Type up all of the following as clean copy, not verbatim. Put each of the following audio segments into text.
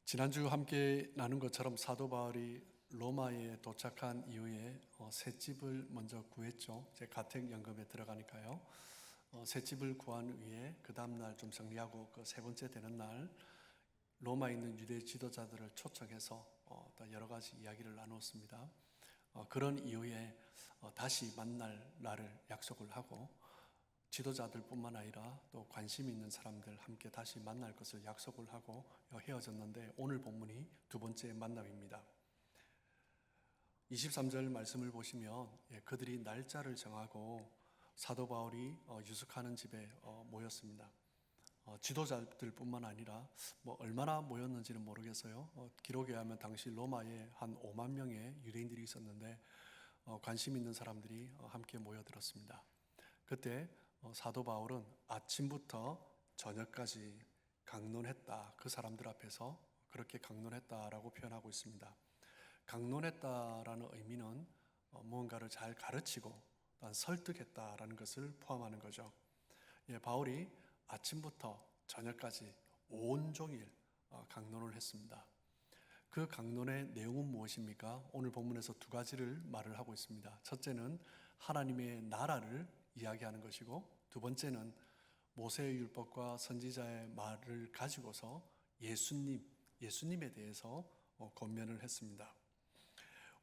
지난주 함께 나눈 것처럼 사도 바울이 로마에 도착한 이후에 새 집을 먼저 구했죠. 제 가택 연금에 들어가니까요. 새 집을 구한 후에 그 다음 날 좀 정리하고 그 세 번째 되는 날 로마에 있는 유대 지도자들을 초청해서 또 여러 가지 이야기를 나누었습니다. 그런 이후에 다시 만날 날을 약속을 하고 지도자들뿐만 아니라 또 관심 있는 사람들 함께 다시 만날 것을 약속을 하고 헤어졌는데, 오늘 본문이 두 번째 만남입니다. 23절 말씀을 보시면 그들이 날짜를 정하고 사도 바울이 유숙하는 집에 모였습니다. 지도자들뿐만 아니라 얼마나 모였는지는 모르겠어요. 기록에 하면 당시 로마에 한 5만 명의 유대인들이 있었는데 관심 있는 사람들이 함께 모여들었습니다. 그때 사도 바울은 아침부터 저녁까지 강론했다. 그 사람들 앞에서 그렇게 강론했다라고 표현하고 있습니다. 강론했다라는 의미는 무언가를 잘 가르치고 또한 설득했다라는 것을 포함하는 거죠. 바울이 아침부터 저녁까지 온종일 강론을 했습니다. 그 강론의 내용은 무엇입니까? 오늘 본문에서 두 가지를 말을 하고 있습니다. 첫째는 하나님의 나라를 이야기하는 것이고, 두 번째는 모세의 율법과 선지자의 말을 가지고서 예수님에 대해서 권면을 했습니다.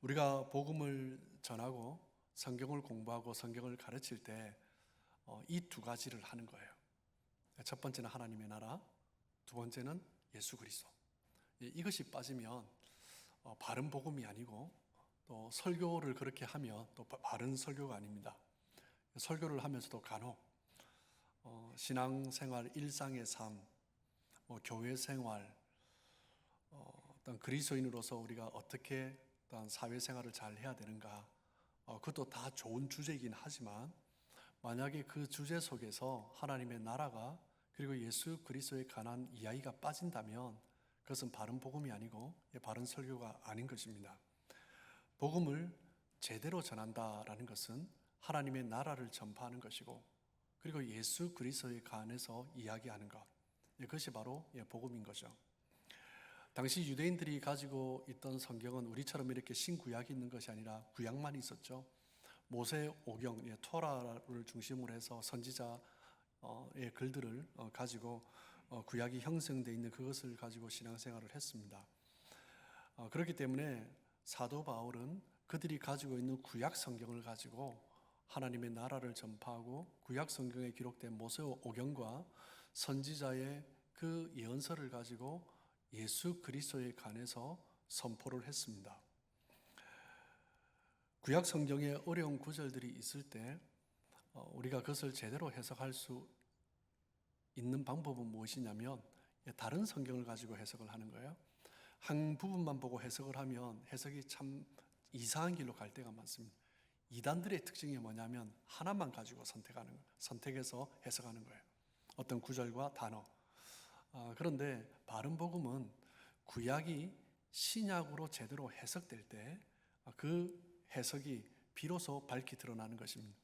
우리가 복음을 전하고 성경을 공부하고 성경을 가르칠 때 이 두 가지를 하는 거예요. 첫 번째는 하나님의 나라, 두 번째는 예수 그리스도. 이것이 빠지면 바른 복음이 아니고, 또 설교를 그렇게 하면 또 바른 설교가 아닙니다. 설교를 하면서도 간혹 신앙생활, 일상의 삶, 교회 생활, 어떤 그리스도인으로서 우리가 어떻게 어떤 사회생활을 잘 해야 되는가, 그것도 다 좋은 주제이긴 하지만 만약에 그 주제 속에서 하나님의 나라가 그리고 예수 그리스도에 관한 이야기가 빠진다면 그것은 바른 복음이 아니고 바른 설교가 아닌 것입니다. 복음을 제대로 전한다라는 것은 하나님의 나라를 전파하는 것이고, 그리고 예수 그리스도에 관해서 이야기하는 것, 그것이 바로 복음인 거죠. 당시 유대인들이 가지고 있던 성경은 우리처럼 이렇게 신구약이 있는 것이 아니라 구약만 있었죠. 모세 오경, 토라를 중심으로 해서 선지자의 글들을 가지고 구약이 형성되어 있는 그것을 가지고 신앙생활을 했습니다. 그렇기 때문에 사도 바울은 그들이 가지고 있는 구약 성경을 가지고 하나님의 나라를 전파하고 구약 성경에 기록된 모세 오경과 선지자의 그 예언서를 가지고 예수 그리스도에 관해서 선포를 했습니다. 구약 성경에 어려운 구절들이 있을 때 우리가 그것을 제대로 해석할 수 있는 방법은 무엇이냐면 다른 성경을 가지고 해석을 하는 거예요. 한 부분만 보고 해석을 하면 해석이 참 이상한 길로 갈 때가 많습니다. 이단들의 특징이 뭐냐면 하나만 가지고 선택해서 해석하는 거예요. 어떤 구절과 단어. 그런데 바른 복음은 구약이 신약으로 제대로 해석될 때 그 해석이 비로소 밝히 드러나는 것입니다.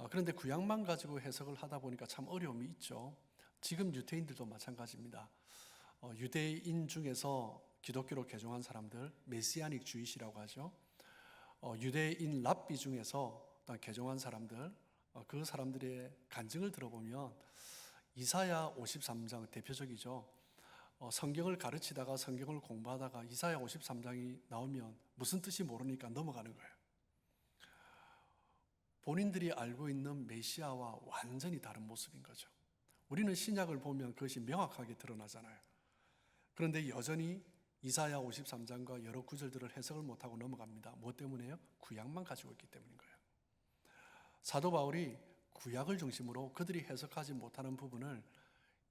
그런데 구약만 가지고 해석을 하다 보니까 참 어려움이 있죠. 지금 유대인들도 마찬가지입니다. 유대인 중에서 기독교로 개종한 사람들, 메시아닉 주이시라고 하죠. 유대인 랍비 중에서 개종한 사람들, 그 사람들의 간증을 들어보면 이사야 53장 대표적이죠. 성경을 가르치다가 성경을 공부하다가 이사야 53장이 나오면 무슨 뜻이 모르니까 넘어가는 거예요. 본인들이 알고 있는 메시아와 완전히 다른 모습인 거죠. 우리는 신약을 보면 그것이 명확하게 드러나잖아요. 그런데 여전히 이사야 53장과 여러 구절들을 해석을 못하고 넘어갑니다. 무엇 때문에요? 구약만 가지고 있기 때문인 거예요. 사도 바울이 구약을 중심으로 그들이 해석하지 못하는 부분을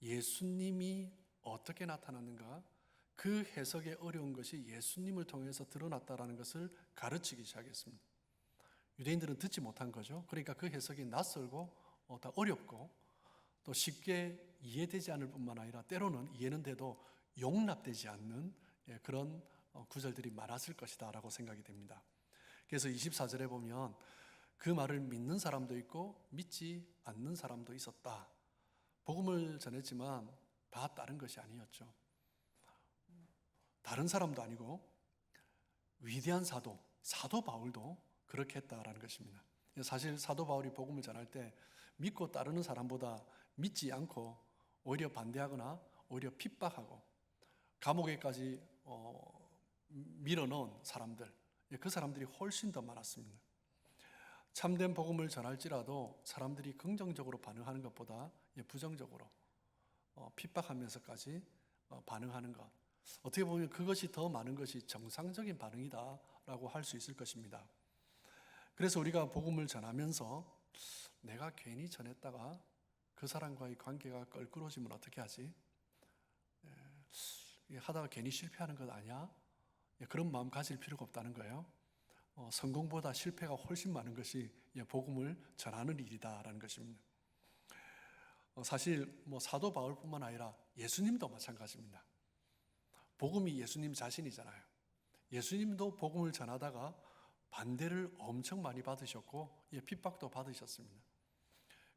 예수님이 어떻게 나타났는가, 그 해석의 어려운 것이 예수님을 통해서 드러났다는 것을 가르치기 시작했습니다. 유대인들은 듣지 못한 거죠. 그러니까 그 해석이 낯설고 다 어렵고 또 쉽게 이해되지 않을 뿐만 아니라 때로는 이해는 돼도 용납되지 않는 그런 구절들이 많았을 것이다 라고 생각이 됩니다. 그래서 24절에 보면 그 말을 믿는 사람도 있고 믿지 않는 사람도 있었다. 복음을 전했지만 다 다른 것이 아니었죠. 다른 사람도 아니고 위대한 사도 바울도 그렇게 했다라는 것입니다. 사실 사도 바울이 복음을 전할 때 믿고 따르는 사람보다 믿지 않고 오히려 반대하거나 오히려 핍박하고 감옥에까지 밀어넣은 사람들, 그 사람들이 훨씬 더 많았습니다. 참된 복음을 전할지라도 사람들이 긍정적으로 반응하는 것보다 부정적으로 핍박하면서까지 반응하는 것, 어떻게 보면 그것이 더 많은 것이 정상적인 반응이다라고 할 수 있을 것입니다. 그래서 우리가 복음을 전하면서 내가 괜히 전했다가 그 사람과의 관계가 껄끄러워지면 어떻게 하지? 하다가 괜히 실패하는 것 아니야? 그런 마음 가질 필요가 없다는 거예요. 성공보다 실패가 훨씬 많은 것이 복음을 전하는 일이다라는 것입니다. 사실 사도 바울뿐만 아니라 예수님도 마찬가지입니다. 복음이 예수님 자신이잖아요. 예수님도 복음을 전하다가 반대를 엄청 많이 받으셨고 핍박도 받으셨습니다.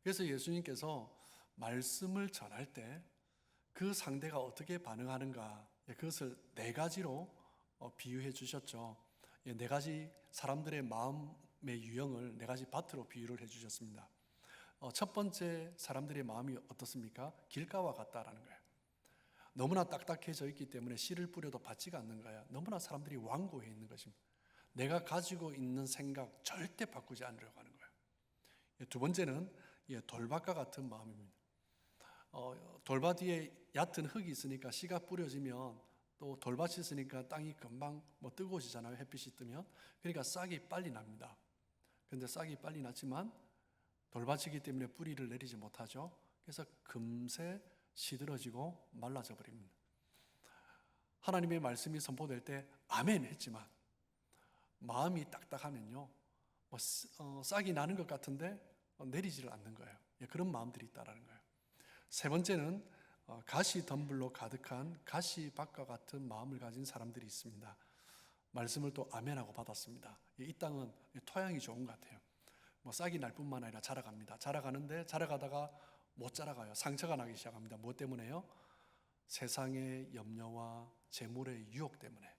그래서 예수님께서 말씀을 전할 때 그 상대가 어떻게 반응하는가, 그것을 네 가지로 비유해 주셨죠. 네 가지 사람들의 마음의 유형을 네 가지 밭으로 비유를 해 주셨습니다. 첫 번째 사람들의 마음이 어떻습니까? 길가와 같다라는 거예요. 너무나 딱딱해져 있기 때문에 씨를 뿌려도 받지가 않는 거예요. 너무나 사람들이 완고해 있는 것입니다. 내가 가지고 있는 생각 절대 바꾸지 않으려고 하는 거예요. 두 번째는 돌밭과 같은 마음입니다. 돌밭 위에 얕은 흙이 있으니까 씨가 뿌려지면 또 돌밭이 있으니까 땅이 금방 뜨거워지잖아요. 햇빛이 뜨면. 그러니까 싹이 빨리 납니다. 그런데 싹이 빨리 났지만 돌밭이기 때문에 뿌리를 내리지 못하죠. 그래서 금세 시들어지고 말라져 버립니다. 하나님의 말씀이 선포될 때 아멘 했지만 마음이 딱딱하면요, 싹이 나는 것 같은데 내리지를 않는 거예요. 그런 마음들이 있다라는 거예요. 세 번째는 가시 덤불로 가득한 가시밭과 같은 마음을 가진 사람들이 있습니다. 말씀을 또 아멘하고 받았습니다. 이 땅은 토양이 좋은 것 같아요. 싹이 날 뿐만 아니라 자라갑니다. 자라가는데 자라가다가 못 자라가요. 상처가 나기 시작합니다. 무엇 때문에요? 세상의 염려와 재물의 유혹 때문에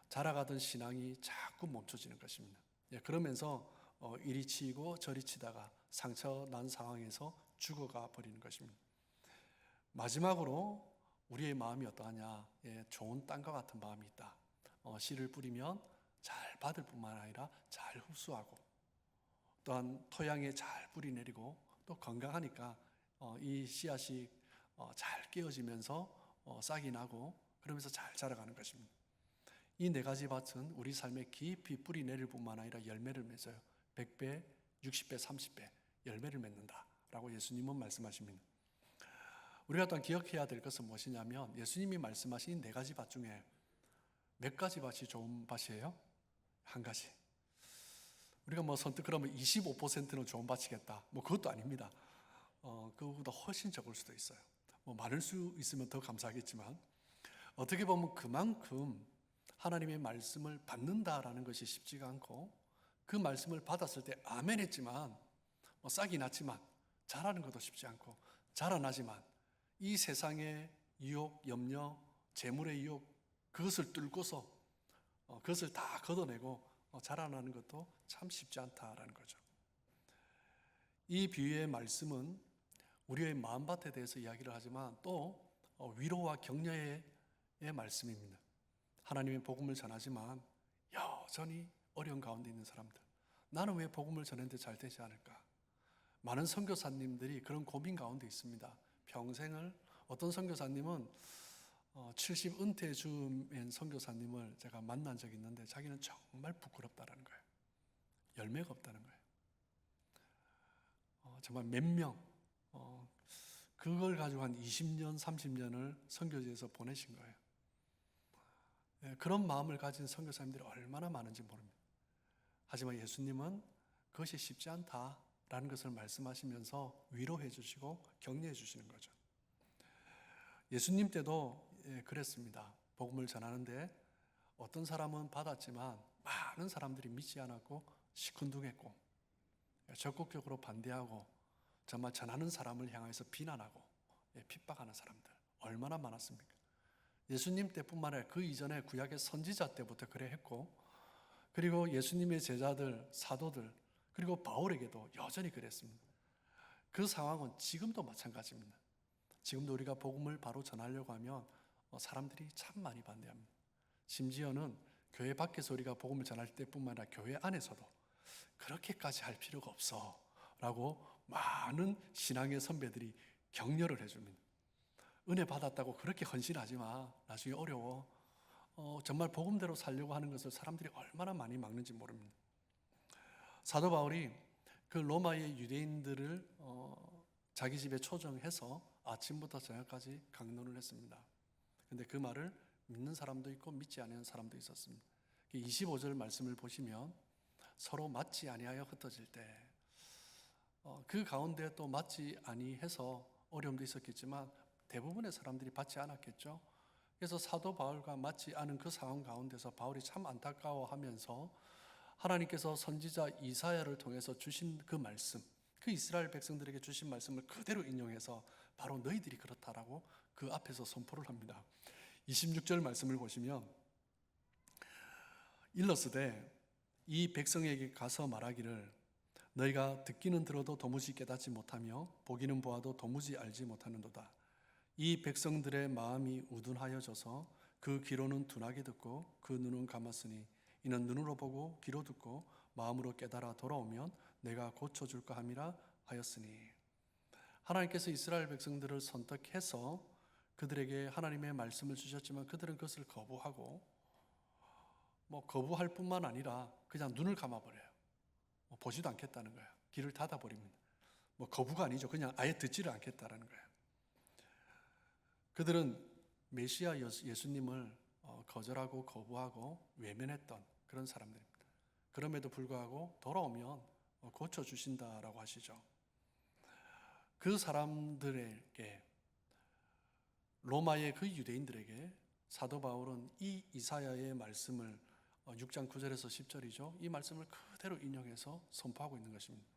자라가던 신앙이 자꾸 멈춰지는 것입니다. 그러면서 이리 치이고 저리 치다가 상처 난 상황에서 죽어가 버리는 것입니다. 마지막으로 우리의 마음이 어떠하냐? 좋은 땅과 같은 마음이 있다. 씨를 뿌리면 잘 받을 뿐만 아니라 잘 흡수하고 또한 토양에 잘 뿌리 내리고 또 건강하니까 이 씨앗이 잘 깨어지면서 싹이 나고 그러면서 잘 자라가는 것입니다. 이 네 가지 밭은 우리 삶에 깊이 뿌리 내릴 뿐만 아니라 열매를 맺어요. 100배, 60배, 30배 열매를 맺는다라고 예수님은 말씀하십니다. 우리가 또한 기억해야 될 것은 무엇이냐면 예수님이 말씀하신 네 가지 밭 중에 몇 가지 밭이 좋은 밭이에요? 한 가지. 우리가 선뜻 그러면 25%는 좋은 밭이겠다. 그것도 아닙니다. 그거보다 훨씬 적을 수도 있어요. 많을 수 있으면 더 감사하겠지만 어떻게 보면 그만큼 하나님의 말씀을 받는다라는 것이 쉽지가 않고 그 말씀을 받았을 때 아멘 했지만 싹이 났지만 자라는 것도 쉽지 않고 자라나지만 이 세상의 유혹, 염려, 재물의 유혹 그것을 뚫고서 그것을 다 걷어내고 자라나는 것도 참 쉽지 않다라는 거죠. 이 비유의 말씀은 우리의 마음밭에 대해서 이야기를 하지만 또 위로와 격려의 말씀입니다. 하나님의 복음을 전하지만 여전히 어려운 가운데 있는 사람들, 나는 왜 복음을 전했는데 잘 되지 않을까? 많은 선교사님들이 그런 고민 가운데 있습니다. 평생을 어떤 선교사님은 70 은퇴 즈음인 선교사님을 제가 만난 적이 있는데 자기는 정말 부끄럽다라는 거예요. 열매가 없다는 거예요. 정말 몇 명, 그걸 가지고 한 20년, 30년을 선교지에서 보내신 거예요. 그런 마음을 가진 선교사님들이 얼마나 많은지 모릅니다. 하지만 예수님은 그것이 쉽지 않다라는 것을 말씀하시면서 위로해 주시고 격려해 주시는 거죠. 예수님 때도 그랬습니다. 복음을 전하는데 어떤 사람은 받았지만 많은 사람들이 믿지 않았고 시큰둥했고 적극적으로 반대하고 정말 전하는 사람을 향해서 비난하고 핍박하는 사람들 얼마나 많았습니까? 예수님 때뿐만 아니라 그 이전에 구약의 선지자 때부터 그래 했고, 그리고 예수님의 제자들, 사도들, 그리고 바울에게도 여전히 그랬습니다. 그 상황은 지금도 마찬가지입니다. 지금도 우리가 복음을 바로 전하려고 하면 사람들이 참 많이 반대합니다. 심지어는 교회 밖에서 우리가 복음을 전할 때뿐만 아니라 교회 안에서도 그렇게까지 할 필요가 없어 라고 많은 신앙의 선배들이 격려를 해줍니다. 은혜 받았다고 그렇게 헌신하지 마. 나중에 어려워. 정말 복음대로 살려고 하는 것을 사람들이 얼마나 많이 막는지 모릅니다. 사도 바울이 그 로마의 유대인들을 자기 집에 초청해서 아침부터 저녁까지 강론을 했습니다. 근데 그 말을 믿는 사람도 있고 믿지 않는 사람도 있었습니다. 25절 말씀을 보시면 서로 맞지 아니하여 흩어질 때, 그 가운데 또 맞지 아니해서 어려움도 있었겠지만 대부분의 사람들이 받지 않았겠죠. 그래서 사도 바울과 맞지 않은 그 상황 가운데서 바울이 참 안타까워하면서 하나님께서 선지자 이사야를 통해서 주신 그 말씀, 그 이스라엘 백성들에게 주신 말씀을 그대로 인용해서 바로 너희들이 그렇다라고 그 앞에서 선포를 합니다. 26절 말씀을 보시면 일러스되 이 백성에게 가서 말하기를 너희가 듣기는 들어도 도무지 깨닫지 못하며 보기는 보아도 도무지 알지 못하는도다. 이 백성들의 마음이 우둔하여져서 그 귀로는 둔하게 듣고 그 눈은 감았으니 이는 눈으로 보고 귀로 듣고 마음으로 깨달아 돌아오면 내가 고쳐줄까 함이라 하였으니, 하나님께서 이스라엘 백성들을 선택해서 그들에게 하나님의 말씀을 주셨지만 그들은 그것을 거부하고 거부할 뿐만 아니라 그냥 눈을 감아버려요. 보지도 않겠다는 거예요. 귀를 닫아버립니다. 거부가 아니죠. 그냥 아예 듣지를 않겠다라는 거예요. 그들은 메시아 예수님을 거절하고 거부하고 외면했던 그런 사람들입니다. 그럼에도 불구하고 돌아오면 고쳐주신다라고 하시죠. 그 사람들에게, 로마의 그 유대인들에게 사도 바울은 이 이사야의 말씀을 6장 9절에서 10절이죠. 이 말씀을 그대로 인용해서 선포하고 있는 것입니다.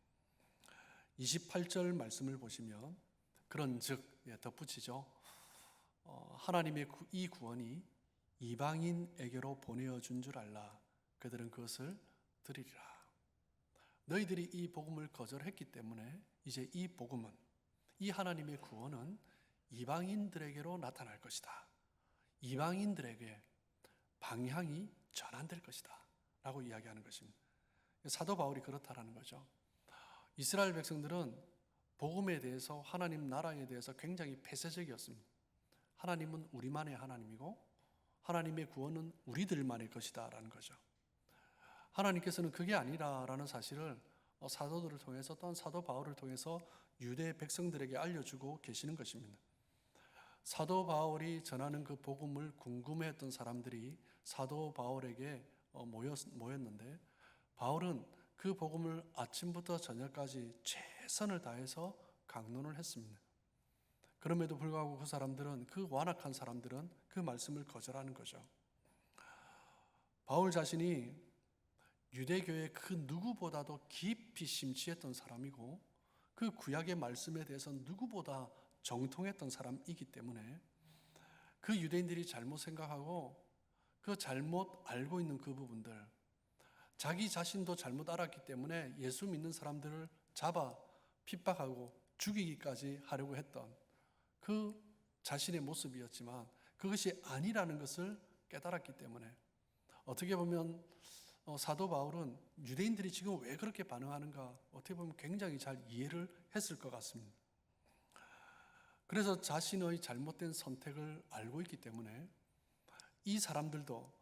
28절 말씀을 보시면 그런즉, 덧붙이죠. 하나님의 이 구원이 이방인에게로 보내어 준 줄 알라. 그들은 그것을 들으리라. 너희들이 이 복음을 거절했기 때문에 이제 이 복음은, 이 하나님의 구원은 이방인들에게로 나타날 것이다. 이방인들에게 방향이 전환될 것이다 라고 이야기하는 것입니다. 사도 바울이 그렇다라는 거죠. 이스라엘 백성들은 복음에 대해서, 하나님 나라에 대해서 굉장히 폐쇄적이었습니다. 하나님은 우리만의 하나님이고 하나님의 구원은 우리들만의 것이다 라는 거죠. 하나님께서는 그게 아니라라는 사실을 사도들을 통해서, 또한 사도 바울을 통해서 유대 백성들에게 알려주고 계시는 것입니다. 사도 바울이 전하는 그 복음을 궁금해했던 사람들이 사도 바울에게 모였는데, 바울은 그 복음을 아침부터 저녁까지 최선을 다해서 강론을 했습니다. 그럼에도 불구하고 그 사람들은, 그 완악한 사람들은 그 말씀을 거절하는 거죠. 바울 자신이 유대교의 그 누구보다도 깊이 심취했던 사람이고 그 구약의 말씀에 대해서 누구보다 정통했던 사람이기 때문에 그 유대인들이 잘못 생각하고 그 잘못 알고 있는 그 부분들, 자기 자신도 잘못 알았기 때문에 예수 믿는 사람들을 잡아 핍박하고 죽이기까지 하려고 했던 그 자신의 모습이었지만 그것이 아니라는 것을 깨달았기 때문에, 어떻게 보면 사도 바울은 유대인들이 지금 왜 그렇게 반응하는가 어떻게 보면 굉장히 잘 이해를 했을 것 같습니다. 그래서 자신의 잘못된 선택을 알고 있기 때문에 이 사람들도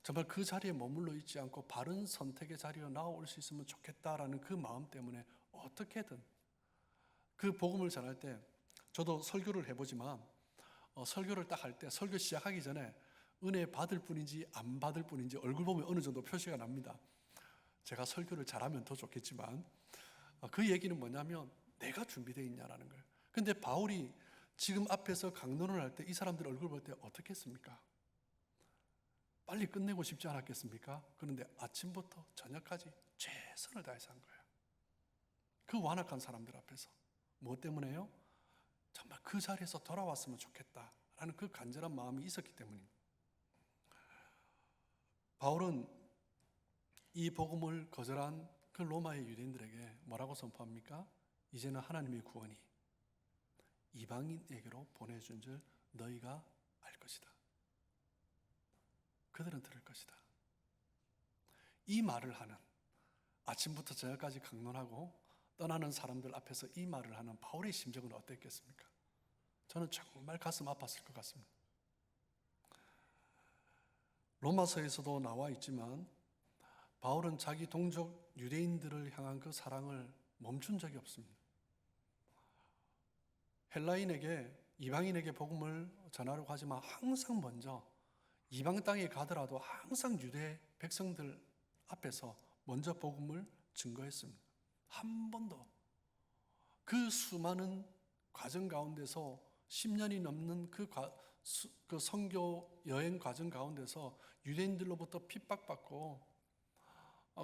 정말 그 자리에 머물러 있지 않고 바른 선택의 자리로 나올 수 있으면 좋겠다라는 그 마음 때문에 어떻게든 그 복음을 전할 때, 저도 설교를 해보지만 설교를 딱 할 때 설교 시작하기 전에 은혜 받을 뿐인지 안 받을 뿐인지 얼굴 보면 어느 정도 표시가 납니다. 제가 설교를 잘하면 더 좋겠지만 그 얘기는 뭐냐면 내가 준비되어 있냐라는 거예요. 근데 바울이 지금 앞에서 강론을 할 때 이 사람들 얼굴 볼 때 어떻게 했습니까? 빨리 끝내고 싶지 않았겠습니까? 그런데 아침부터 저녁까지 최선을 다해서 한 거예요. 그 완악한 사람들 앞에서. 무엇 때문에요? 정말 그 자리에서 돌아왔으면 좋겠다라는 라는 그 간절한 마음이 있었기 때문입니다. 바울은 이 복음을 거절한 그 로마의 유대인들에게 뭐라고 선포합니까? 이제는 하나님의 구원이 이방인에게로 보내준 줄 너희가 알 것이다. 그들은 들을 것이다. 이 말을 하는, 아침부터 저녁까지 강론하고 떠나는 사람들 앞에서 이 말을 하는 바울의 심정은 어땠겠습니까? 저는 정말 가슴 아팠을 것 같습니다. 로마서에서도 나와 있지만 바울은 자기 동족 유대인들을 향한 그 사랑을 멈춘 적이 없습니다. 헬라인에게, 이방인에게 복음을 전하려고 하지만 항상 먼저 이방 땅에 가더라도 항상 유대 백성들 앞에서 먼저 복음을 증거했습니다. 한 번도 그 수많은 과정 가운데서 10년이 넘는 그 선교 여행 과정 가운데서 유대인들로부터 핍박받고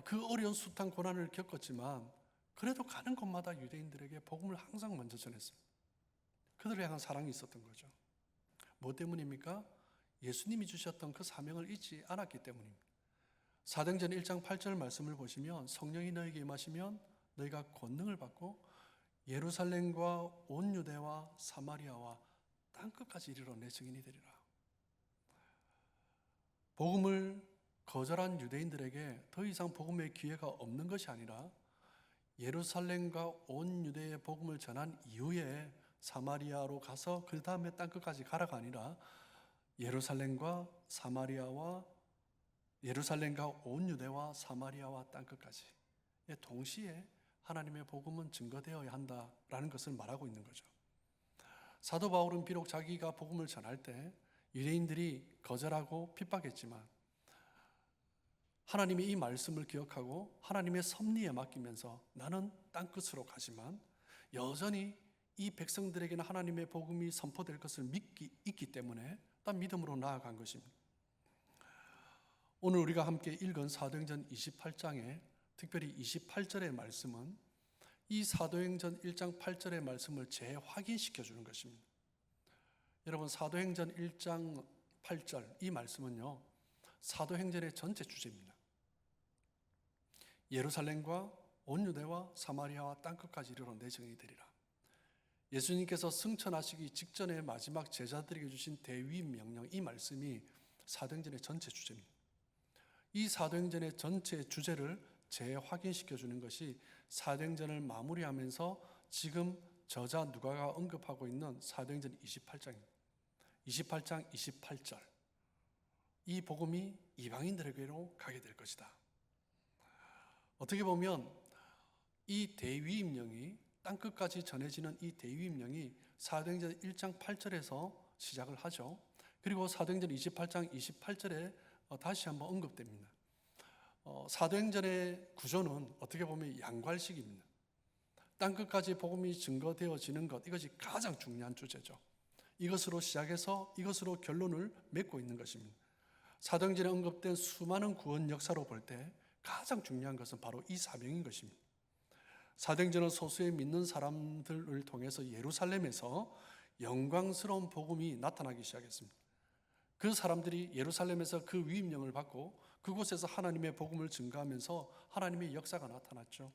그 어려운 숱한 고난을 겪었지만 그래도 가는 곳마다 유대인들에게 복음을 항상 먼저 전했습니다. 그들을 향한 사랑이 있었던 거죠. 뭐 때문입니까? 예수님이 주셨던 그 사명을 잊지 않았기 때문입니다. 사도행전 1장 8절 말씀을 보시면 성령이 너에게 임하시면 너희가 권능을 받고 예루살렘과 온 유대와 사마리아와 땅끝까지 이르러 내 증인이 되리라. 복음을 거절한 유대인들에게 더 이상 복음의 기회가 없는 것이 아니라 예루살렘과 온 유대의 복음을 전한 이후에 사마리아로 가서 그 다음에 땅끝까지 가라가 아니라 예루살렘과 온 유대와 사마리아와 땅끝까지 동시에 하나님의 복음은 증거되어야 한다라는 것을 말하고 있는 거죠. 사도 바울은 비록 자기가 복음을 전할 때 유대인들이 거절하고 핍박했지만 하나님의 이 말씀을 기억하고 하나님의 섭리에 맡기면서 나는 땅끝으로 가지만 여전히 이 백성들에게는 하나님의 복음이 선포될 것을 있기 때문에 딱 믿음으로 나아간 것입니다. 오늘 우리가 함께 읽은 사도행전 28장에 특별히 28절의 말씀은 이 사도행전 1장 8절의 말씀을 재확인시켜 주는 것입니다. 여러분, 사도행전 1장 8절 이 말씀은요, 사도행전의 전체 주제입니다. 예루살렘과 온 유대와 사마리아와 땅끝까지 이르러 내 증인이 되리라. 예수님께서 승천하시기 직전에 마지막 제자들에게 주신 대위 명령, 이 말씀이 사도행전의 전체 주제입니다. 이 사도행전의 전체 주제를 재확인시켜 주는 것이 사도행전을 마무리하면서 지금 저자 누가가 언급하고 있는 사도행전 28장입니다. 28장 28절. 이 복음이 이방인들에게로 가게 될 것이다. 어떻게 보면 이 대위임령이 땅끝까지 전해지는 이 대위임령이 사도행전 1장 8절에서 시작을 하죠. 그리고 사도행전 28장 28절에 다시 한번 언급됩니다. 사도행전의 구조는 어떻게 보면 양괄식입니다. 땅끝까지 복음이 증거되어지는 것, 이것이 가장 중요한 주제죠. 이것으로 시작해서 이것으로 결론을 맺고 있는 것입니다. 사도행전에 언급된 수많은 구원 역사로 볼 때 가장 중요한 것은 바로 이 사명인 것입니다. 사도행전은 소수의 믿는 사람들을 통해서 예루살렘에서 영광스러운 복음이 나타나기 시작했습니다. 그 사람들이 예루살렘에서 그 위임령을 받고 그곳에서 하나님의 복음을 증거하면서 하나님의 역사가 나타났죠.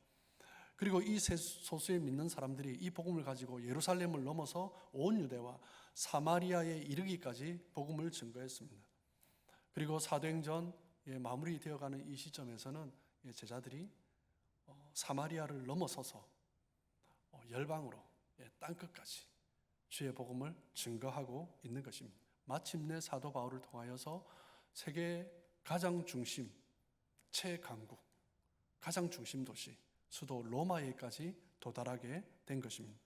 그리고 이 소수의 믿는 사람들이 이 복음을 가지고 예루살렘을 넘어서 온 유대와 사마리아에 이르기까지 복음을 증거했습니다. 그리고 사도행전 마무리되어가는 이 시점에서는 제자들이 사마리아를 넘어서서 열방으로 땅끝까지 주의 복음을 증거하고 있는 것입니다. 마침내 사도 바울을 통하여서 세계 가장 중심, 최강국, 가장 중심 도시, 수도 로마에까지 도달하게 된 것입니다.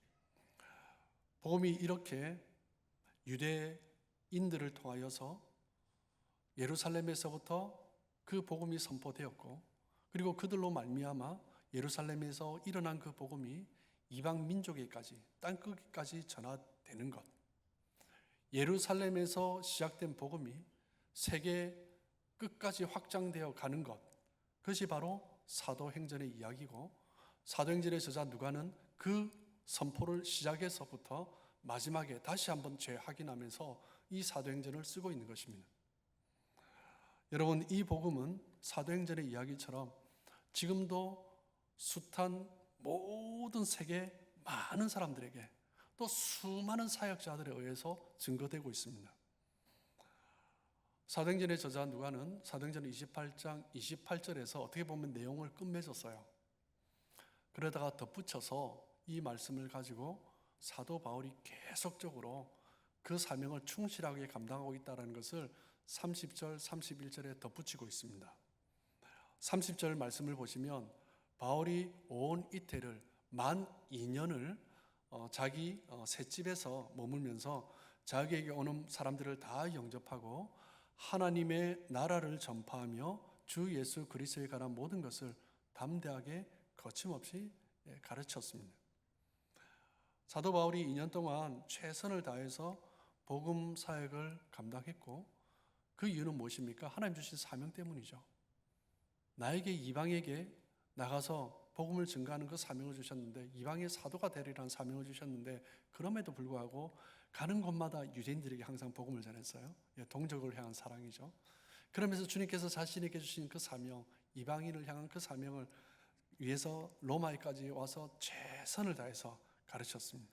복음이 이렇게 유대인들을 통하여서 예루살렘에서부터 그 복음이 선포되었고, 그리고 그들로 말미암아 예루살렘에서 일어난 그 복음이 이방 민족에까지, 땅끝까지 전하되는 것, 예루살렘에서 시작된 복음이 세계 끝까지 확장되어 가는 것, 그것이 바로 사도행전의 이야기고, 사도행전의 저자 누가는 그 선포를 시작에서부터 마지막에 다시 한번 재확인하면서 이 사도행전을 쓰고 있는 것입니다. 여러분, 이 복음은 사도행전의 이야기처럼 지금도 숱한 모든 세계 많은 사람들에게 또 수많은 사역자들에 의해서 증거되고 있습니다. 사도행전의 저자 누가는 사도행전 28장 28절에서 어떻게 보면 내용을 끝맺었어요. 그러다가 덧붙여서 이 말씀을 가지고 사도 바울이 계속적으로 그 사명을 충실하게 감당하고 있다는 것을 30절, 31절에 덧붙이고 있습니다. 30절 말씀을 보시면 바울이 온 이태를 만 2년을 자기 셋집에서 머물면서 자기에게 오는 사람들을 다 영접하고 하나님의 나라를 전파하며 주 예수 그리스도에 관한 모든 것을 담대하게 거침없이 가르쳤습니다. 사도 바울이 2년 동안 최선을 다해서 복음 사역을 감당했고 그 이유는 무엇입니까? 하나님 주신 사명 때문이죠. 나에게 이방에게 나가서 복음을 증거하는 그 사명을 주셨는데, 이방의 사도가 되리라는 사명을 주셨는데, 그럼에도 불구하고 가는 곳마다 유대인들에게 항상 복음을 전했어요. 동족을 향한 사랑이죠. 그러면서 주님께서 자신에게 주신 그 사명, 이방인을 향한 그 사명을 위해서 로마에까지 와서 최선을 다해서 가르쳤습니다.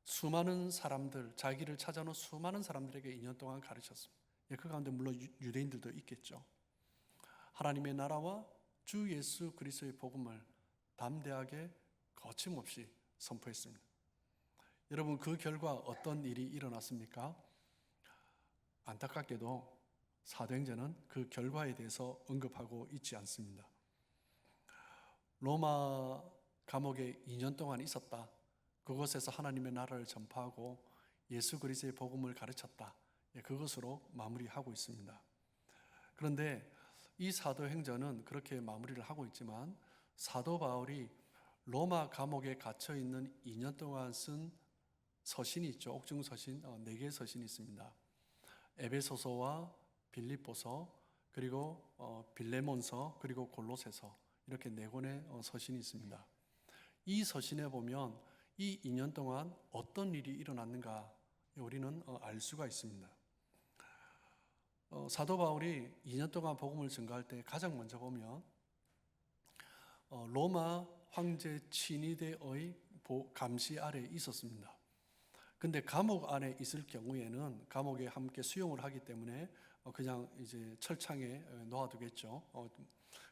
수많은 사람들, 자기를 찾아오는 수많은 사람들에게 2년 동안 가르쳤습니다. 그 가운데 물론 유대인들도 있겠죠. 하나님의 나라와 주 예수 그리스도의 복음을 담대하게 거침없이 선포했습니다. 여러분, 그 결과 어떤 일이 일어났습니까? 안타깝게도 사도행전은 그 결과에 대해서 언급하고 있지 않습니다. 로마 감옥에 2년 동안 있었다. 그곳에서 하나님의 나라를 전파하고 예수 그리스도의 복음을 가르쳤다. 그것으로 마무리하고 있습니다. 그런데 이 사도행전은 그렇게 마무리를 하고 있지만 사도 바울이 로마 감옥에 갇혀 있는 2년 동안 쓴 서신이 있죠. 옥중 서신 4개의 서신이 있습니다. 에베소서와 빌립보서, 그리고 빌레몬서, 그리고 골로새서, 이렇게 4권의 서신이 있습니다. 이 서신에 보면 이 2년 동안 어떤 일이 일어났는가 우리는 알 수가 있습니다. 사도 바울이 2년 동안 복음을 증거할 때 가장 먼저 보면 로마 황제 친위대의 감시 아래에 있었습니다. 근데 감옥 안에 있을 경우에는 감옥에 함께 수용을 하기 때문에 그냥 이제 철창에 놓아두겠죠.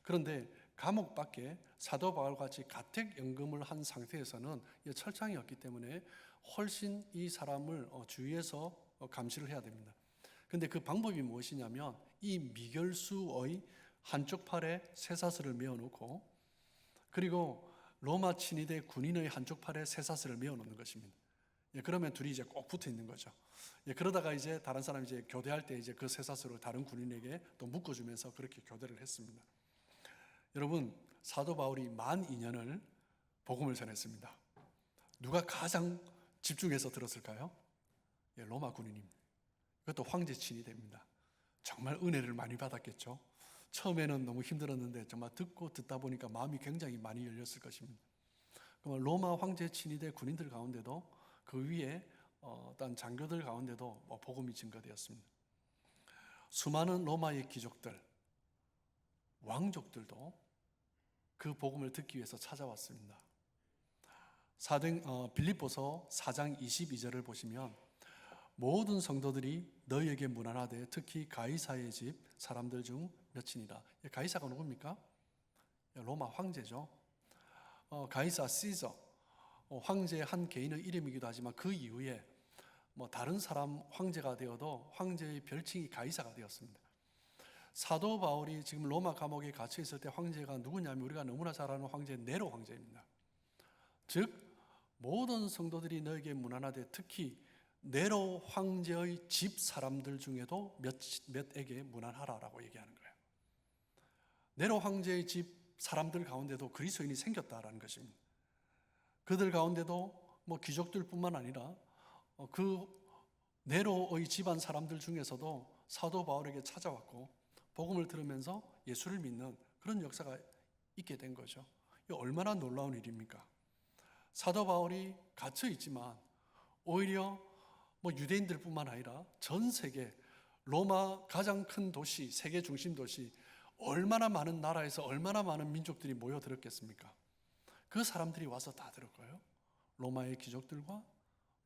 그런데 감옥 밖에 사도 바울 같이 가택연금을 한 상태에서는 철창이 없기 때문에 훨씬 이 사람을 주위에서 감시를 해야 됩니다. 근데 그 방법이 무엇이냐면 이 미결수의 한쪽 팔에 쇠사슬을 메어놓고, 그리고 로마 친위대 군인의 한쪽 팔에 쇠사슬을 메어놓는 것입니다. 그러면 둘이 이제 꼭 붙어 있는 거죠. 그러다가 이제 다른 사람이 이제 교대할 때 이제 그 쇠사슬을 다른 군인에게 또 묶어주면서 그렇게 교대를 했습니다. 여러분, 사도 바울이 만 2년을 복음을 전했습니다. 누가 가장 집중해서 들었을까요? 로마 군인입니다. 그것도 황제 친위대입니다. 정말 은혜를 많이 받았겠죠. 처음에는 너무 힘들었는데 정말 듣다 보니까 마음이 굉장히 많이 열렸을 것입니다. 로마 황제 친위대 군인들 가운데도 그 위에 어떤 장교들 가운데도 복음이 증거되었습니다. 수많은 로마의 귀족들, 왕족들도 그 복음을 듣기 위해서 찾아왔습니다. 빌립보서 4장 22절을 보시면 모든 성도들이 너희에게 문안하되 특히 가이사의 집 사람들 중 몇이니라. 가이사가 누굽니까? 로마 황제죠. 가이사 시저, 황제 한 개인의 이름이기도 하지만 그 이후에 다른 사람 황제가 되어도 황제의 별칭이 가이사가 되었습니다. 사도 바울이 지금 로마 감옥에 갇혀 있을 때 황제가 누구냐면 우리가 너무나 잘 아는 황제 네로 황제입니다. 즉 모든 성도들이 너에게 문안하되 특히 네로 황제의 집 사람들 중에도 몇에게 문안하라라고 얘기하는 거예요. 네로 황제의 집 사람들 가운데도 그리스도인이 생겼다라는 것입니다. 그들 가운데도 귀족들뿐만 아니라 그 네로의 집안 사람들 중에서도 사도 바울에게 찾아왔고 복음을 들으면서 예수를 믿는 그런 역사가 있게 된 거죠. 이거 얼마나 놀라운 일입니까? 사도 바울이 갇혀 있지만 오히려 뭐 유대인들뿐만 아니라 전 세계 로마 가장 큰 도시, 세계 중심 도시, 얼마나 많은 나라에서 얼마나 많은 민족들이 모여들었겠습니까? 그 사람들이 와서 다 들었고요. 로마의 귀족들과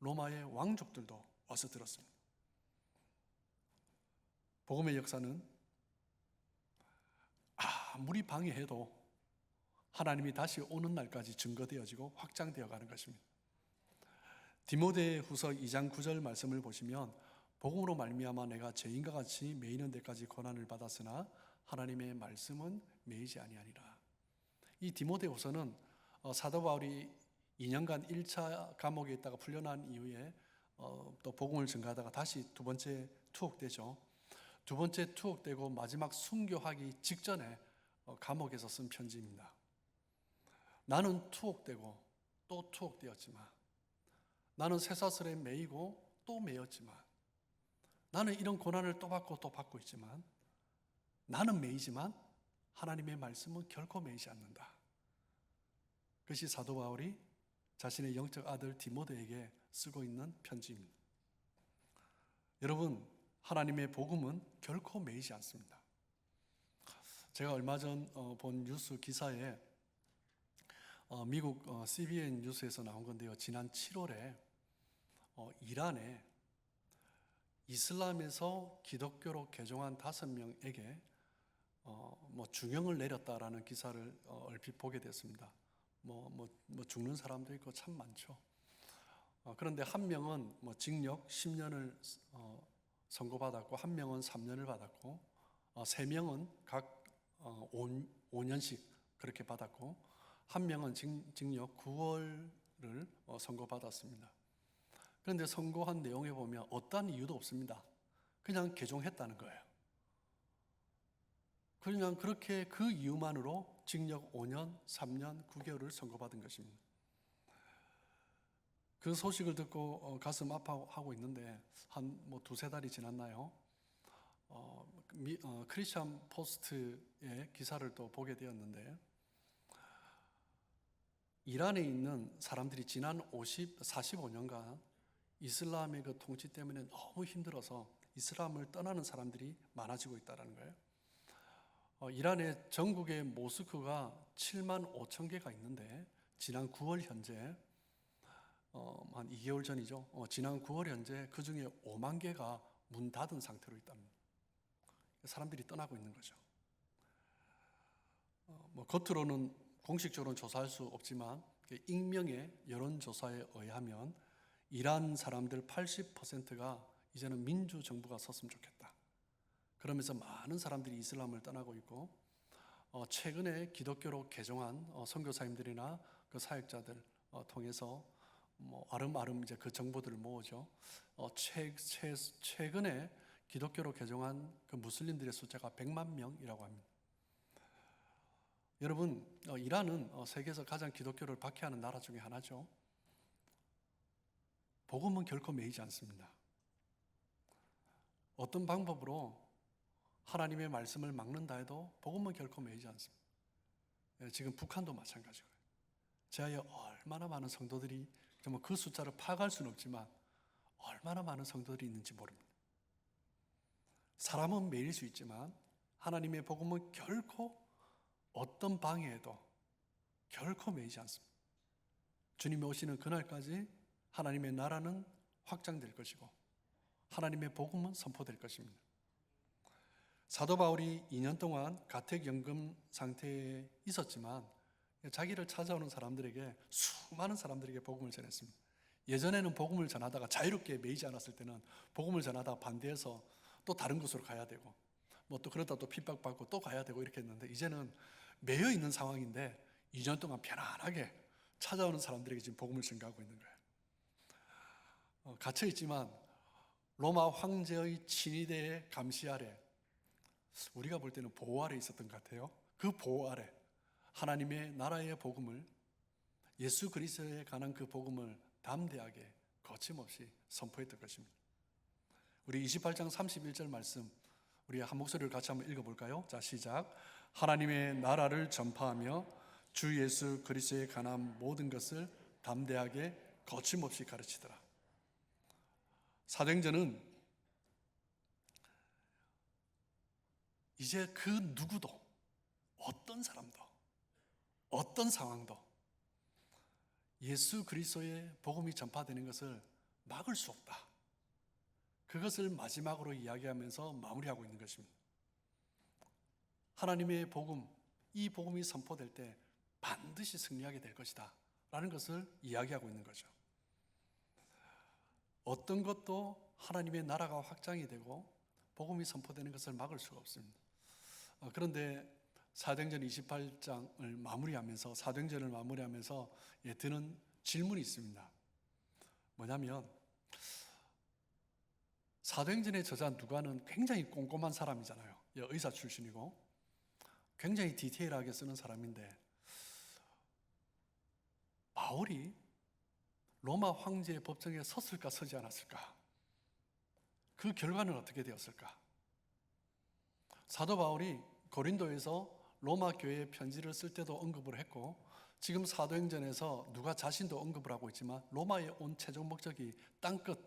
로마의 왕족들도 와서 들었습니다. 복음의 역사는 아무리 방해해도 하나님이 다시 오는 날까지 증거되어지고 확장되어 가는 것입니다. 디모데후서 2장 9절 말씀을 보시면 복음으로 말미암아 내가 죄인과 같이 매이는 데까지 고난을 받았으나 하나님의 말씀은 매이지 아니하니라. 이 디모데후서는 사도 바울이 2년간 1차 감옥에 있다가 풀려난 이후에 또 복음을 전가하다가 다시 두 번째 투옥되죠. 두 번째 투옥되고 마지막 순교하기 직전에 감옥에서 쓴 편지입니다. 나는 투옥되고 또 투옥되었지만, 나는 쇠사슬에 매이고 또 매였지만, 나는 이런 고난을 또 받고 또 받고 있지만, 나는 매이지만 하나님의 말씀은 결코 매이지 않는다. 그것이 사도 바울이 자신의 영적 아들 디모데에게 쓰고 있는 편지입니다. 여러분, 하나님의 복음은 결코 매이지 않습니다. 제가 얼마 전 본 뉴스 기사에 미국 CBN 뉴스에서 나온 건데요. 지난 7월에 이란에 이슬람에서 기독교로 개종한 5명에게 중형을 내렸다라는 기사를 얼핏 보게 됐습니다. 죽는 사람도 있고 참 많죠. 그런데 한 명은 징역 10년을 선고받았고, 한 명은 3년을 받았고, 3명은 각 5년씩 그렇게 받았고, 한 명은 징역 9월을 선고받았습니다. 그런데 선고한 내용에 보면 어떠한 이유도 없습니다. 그냥 개종했다는 거예요. 그냥 그렇게 그 이유만으로 징역 5년, 3년, 9개월을 선고받은 것입니다. 그 소식을 듣고 가슴 아파하고 있는데 한 두세 달이 지났나요? 크리스천 포스트의 기사를 또 보게 되었는데, 이란에 있는 사람들이 지난 45년간 이슬람의 그 통치 때문에 너무 힘들어서 이슬람을 떠나는 사람들이 많아지고 있다는 거예요. 이란의 전국의 모스크가 7만 5천 개가 있는데 지난 9월 현재 한 2개월 전이죠. 지난 9월 현재 그 중에 5만 개가 문 닫은 상태로 있답니다. 사람들이 떠나고 있는 거죠. 겉으로는 공식적으로는 조사할 수 없지만 익명의 여론조사에 의하면 이란 사람들 80%가 이제는 민주정부가 섰으면 좋겠다. 그러면서 많은 사람들이 이슬람을 떠나고 있고, 최근에 기독교로 개종한 선교사님들이나 그 사역자들 통해서 아름아름 이제 그 정보들을 모으죠. 최근에 기독교로 개종한 그 무슬림들의 숫자가 100만 명이라고 합니다. 여러분, 이란은 세계에서 가장 기독교를 박해하는 나라 중에 하나죠. 복음은 결코 매이지 않습니다. 어떤 방법으로 하나님의 말씀을 막는다 해도 복음은 결코 매이지 않습니다. 지금 북한도 마찬가지고요. 제하에 얼마나 많은 성도들이, 정말 그 숫자를 파악할 수는 없지만 얼마나 많은 성도들이 있는지 모릅니다. 사람은 매일 수 있지만 하나님의 복음은 결코 어떤 방해에도 결코 매이지 않습니다. 주님이 오시는 그날까지 하나님의 나라는 확장될 것이고 하나님의 복음은 선포될 것입니다. 사도 바울이 2년 동안 가택연금 상태에 있었지만 자기를 찾아오는 사람들에게, 수많은 사람들에게 복음을 전했습니다. 예전에는 복음을 전하다가 자유롭게 매이지 않았을 때는 복음을 전하다가 반대해서 또 다른 곳으로 가야 되고, 또 그러다 또 핍박받고 또 가야 되고 이렇게 했는데, 이제는 매여 있는 상황인데 2년 동안 편안하게 찾아오는 사람들에게 지금 복음을 전가하고 있는 거예요. 갇혀 있지만 로마 황제의 친위대의 감시 아래, 우리가 볼 때는 보호 아래 있었던 것 같아요. 그 보호 아래 하나님의 나라의 복음을, 예수 그리스도에 관한 그 복음을 담대하게 거침없이 선포했던 것입니다. 우리 28장 31절 말씀, 우리 한 목소리를 같이 한번 읽어볼까요? 자, 시작. 하나님의 나라를 전파하며 주 예수 그리스도에 관한 모든 것을 담대하게 거침없이 가르치더라. 사도행전은 이제 그 누구도, 어떤 사람도, 어떤 상황도 예수 그리스도의 복음이 전파되는 것을 막을 수 없다. 그것을 마지막으로 이야기하면서 마무리하고 있는 것입니다. 하나님의 복음, 이 복음이 선포될 때 반드시 승리하게 될 것이다 라는 것을 이야기하고 있는 거죠. 어떤 것도 하나님의 나라가 확장이 되고 복음이 선포되는 것을 막을 수가 없습니다. 그런데 사도행전 28장을 마무리하면서, 사도행전을 마무리하면서 드는 질문이 있습니다. 뭐냐면, 사도행전의 저자 누가는 굉장히 꼼꼼한 사람이잖아요. 의사 출신이고 굉장히 디테일하게 쓰는 사람인데, 바울이 로마 황제의 법정에 섰을까 서지 않았을까? 그 결과는 어떻게 되었을까? 사도 바울이 고린도에서 로마 교회에 편지를 쓸 때도 언급을 했고, 지금 사도행전에서 누가 자신도 언급을 하고 있지만 로마에 온 최종 목적이 땅끝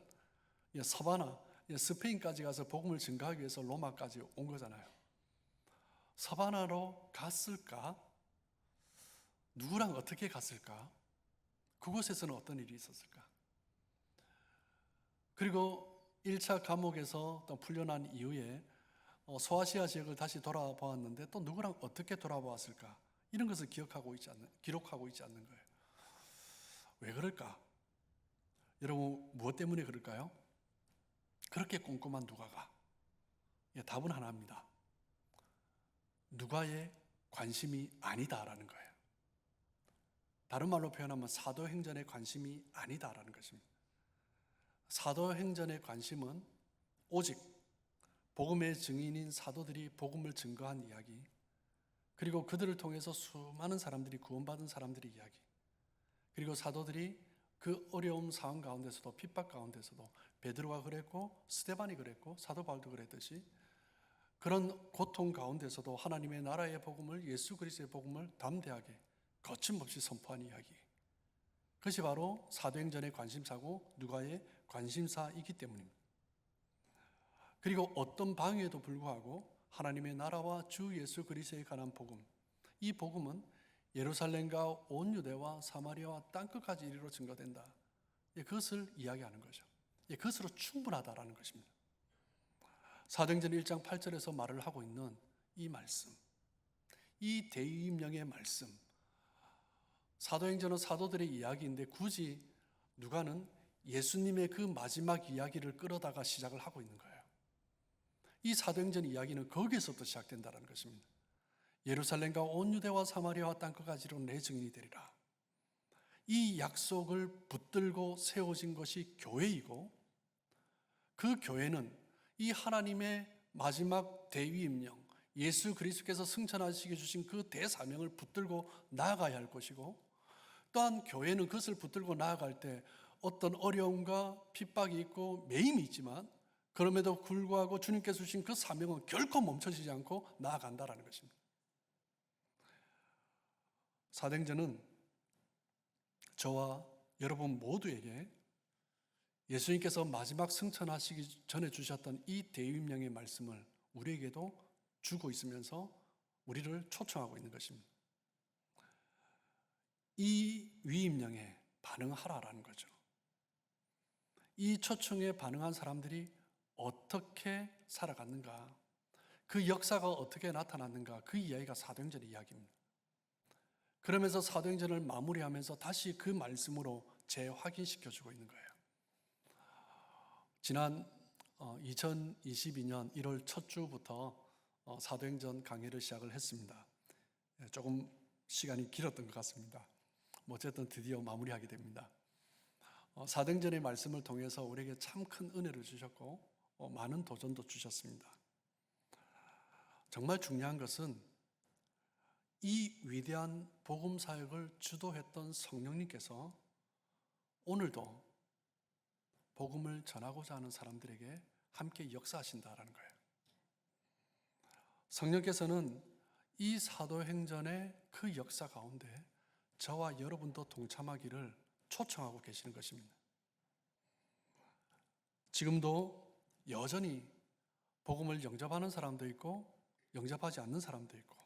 서바나, 스페인까지 가서 복음을 증거하기 위해서 로마까지 온 거잖아요. 서바나로 갔을까? 누구랑 어떻게 갔을까? 그곳에서는 어떤 일이 있었을까? 그리고 1차 감옥에서 또 풀려난 이후에 소아시아 지역을 다시 돌아보았는데 또 누구랑 어떻게 돌아보았을까? 이런 것을 기록하고 있지 않는 거예요. 왜 그럴까? 여러분, 무엇 때문에 그럴까요? 그렇게 꼼꼼한 누가가, 답은 하나입니다. 누가의 관심이 아니다라는 거예요. 다른 말로 표현하면 사도행전의 관심이 아니다라는 것입니다. 사도행전의 관심은 오직 복음의 증인인 사도들이 복음을 증거한 이야기, 그리고 그들을 통해서 수많은 사람들이 구원받은 사람들의 이야기, 그리고 사도들이 그 어려운 상황 가운데서도, 핍박 가운데서도 베드로가 그랬고 스데반이 그랬고 사도 바울도 그랬듯이 그런 고통 가운데서도 하나님의 나라의 복음을, 예수 그리스도의 복음을 담대하게 거침없이 선포한 이야기, 그것이 바로 사도행전의 관심사고 누가의 관심사이기 때문입니다. 그리고 어떤 방해에도 불구하고 하나님의 나라와 주 예수 그리스도에 관한 복음, 이 복음은 예루살렘과 온 유대와 사마리아와 땅끝까지 이르러 증거된다. 그것을 이야기하는 거죠. 그것으로 충분하다라는 것입니다. 사도행전 1장 8절에서 말을 하고 있는 이 말씀, 이 대의임령의 말씀, 사도행전은 사도들의 이야기인데 굳이 누가는 예수님의 그 마지막 이야기를 끌어다가 시작을 하고 있는 거예요. 이 사도행전 이야기는 거기에서부터 시작된다는 것입니다. 예루살렘과 온 유대와 사마리아와 땅끝까지로 내 증인이 되리라. 이 약속을 붙들고 세워진 것이 교회이고, 그 교회는 이 하나님의 마지막 대위임령, 예수 그리스도께서 승천하시게 주신 그 대사명을 붙들고 나아가야 할 것이고, 또한 교회는 그것을 붙들고 나아갈 때 어떤 어려움과 핍박이 있고 매임이 있지만 그럼에도 불구하고 주님께서 주신 그 사명은 결코 멈춰지지 않고 나아간다라는 것입니다. 사도행전은 저와 여러분 모두에게 예수님께서 마지막 승천하시기 전에 주셨던 이 대위임령의 말씀을 우리에게도 주고 있으면서 우리를 초청하고 있는 것입니다. 이 위임령에 반응하라라는 거죠. 이 초청에 반응한 사람들이 어떻게 살아갔는가, 그 역사가 어떻게 나타났는가, 그 이야기가 사도행전의 이야기입니다. 그러면서 사도행전을 마무리하면서 다시 그 말씀으로 재확인시켜주고 있는 거예요. 지난 2022년 1월 첫 주부터 사도행전 강의를 시작을 했습니다. 조금 시간이 길었던 것 같습니다. 어쨌든 드디어 마무리하게 됩니다. 사도행전의 말씀을 통해서 우리에게 참 큰 은혜를 주셨고 많은 도전도 주셨습니다. 정말 중요한 것은 이 위대한 복음 사역을 주도했던 성령님께서 오늘도 복음을 전하고자 하는 사람들에게 함께 역사하신다라는 거예요. 성령께서는 이 사도행전의 그 역사 가운데 저와 여러분도 동참하기를 초청하고 계시는 것입니다. 지금도 여전히 복음을 영접하는 사람도 있고 영접하지 않는 사람도 있고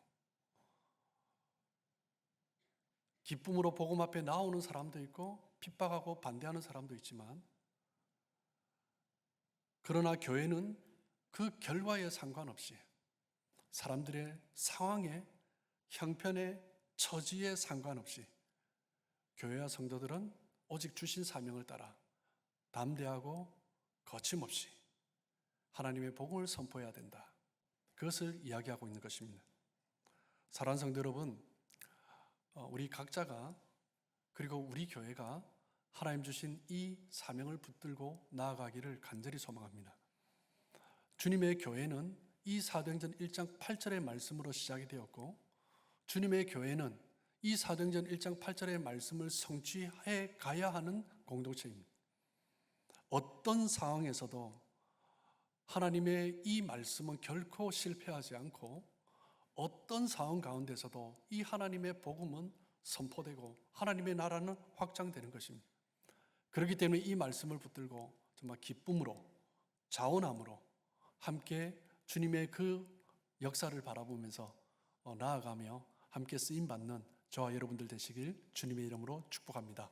기쁨으로 복음 앞에 나오는 사람도 있고 핍박하고 반대하는 사람도 있지만 그러나 교회는 그 결과에 상관없이 사람들의 상황에 형편에 처지에 상관없이 교회와 성도들은 오직 주신 사명을 따라 담대하고 거침없이 하나님의 복음을 선포해야 된다. 그것을 이야기하고 있는 것입니다. 사랑하는 성도 여러분, 우리 각자가 그리고 우리 교회가 하나님 주신 이 사명을 붙들고 나아가기를 간절히 소망합니다. 주님의 교회는 이 사도행전 1장 8절의 말씀으로 시작이 되었고 주님의 교회는 이 사도행전 1장 8절의 말씀을 성취해 가야 하는 공동체입니다. 어떤 상황에서도 하나님의 이 말씀은 결코 실패하지 않고 어떤 상황 가운데서도 이 하나님의 복음은 선포되고 하나님의 나라는 확장되는 것입니다. 그렇기 때문에 이 말씀을 붙들고 정말 기쁨으로 자원함으로 함께 주님의 그 역사를 바라보면서 나아가며 함께 쓰임받는 저와 여러분들 되시길 주님의 이름으로 축복합니다.